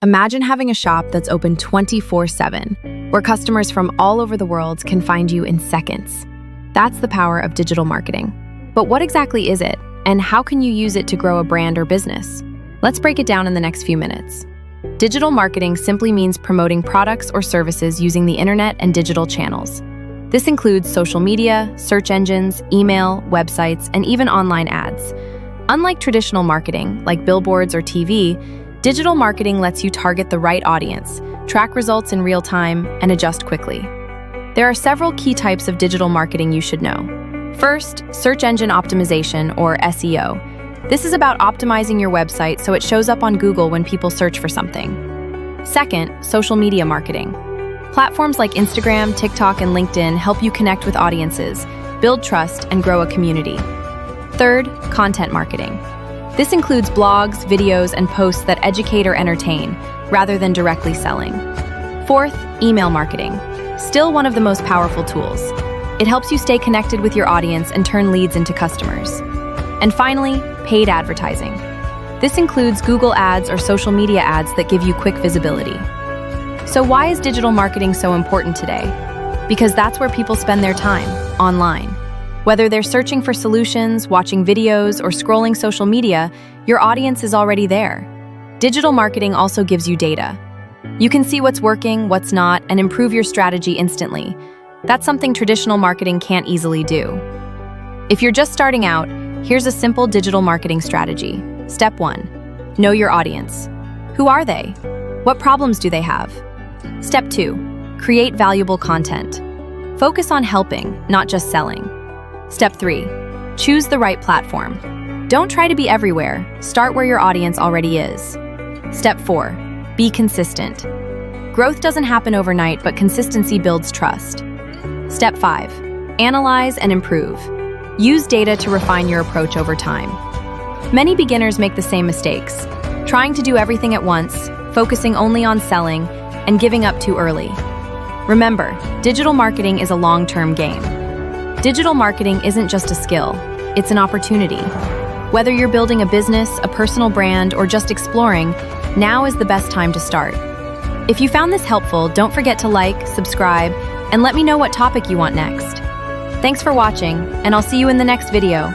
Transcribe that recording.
Imagine having a shop that's open 24/7, where customers from all over the world can find you in seconds. That's the power of digital marketing. But what exactly is it, and how can you use it to grow a brand or business? Let's break it down in the next few minutes. Digital marketing simply means promoting products or services using the internet and digital channels. This includes social media, search engines, email, websites, and even online ads. Unlike traditional marketing, like billboards or TV, digital marketing lets you target the right audience, track results in real time, and adjust quickly. There are several key types of digital marketing you should know. First, search engine optimization, or SEO. This is about optimizing your website so it shows up on Google when people search for something. Second, social media marketing. Platforms like Instagram, TikTok, and LinkedIn help you connect with audiences, build trust, and grow a community. Third, content marketing. This includes blogs, videos, and posts that educate or entertain, rather than directly selling. Fourth, email marketing. Still one of the most powerful tools. It helps you stay connected with your audience and turn leads into customers. And finally, paid advertising. This includes Google Ads or social media ads that give you quick visibility. So why is digital marketing so important today? Because that's where people spend their time, online. Whether they're searching for solutions, watching videos, or scrolling social media, your audience is already there. Digital marketing also gives you data. You can see what's working, what's not, and improve your strategy instantly. That's something traditional marketing can't easily do. If you're just starting out, here's a simple digital marketing strategy. Step 1. Know your audience. Who are they? What problems do they have? Step 2. Create valuable content. Focus on helping, not just selling. Step 3. Choose the right platform. Don't try to be everywhere. Start where your audience already is. Step 4. Be consistent. Growth doesn't happen overnight, but consistency builds trust. Step 5. Analyze and improve. Use data to refine your approach over time. Many beginners make the same mistakes, trying to do everything at once, focusing only on selling, and giving up too early. Remember, digital marketing is a long-term game. Digital marketing isn't just a skill, it's an opportunity. Whether you're building a business, a personal brand, or just exploring, now is the best time to start. If you found this helpful, don't forget to like, subscribe, and let me know what topic you want next. Thanks for watching, and I'll see you in the next video.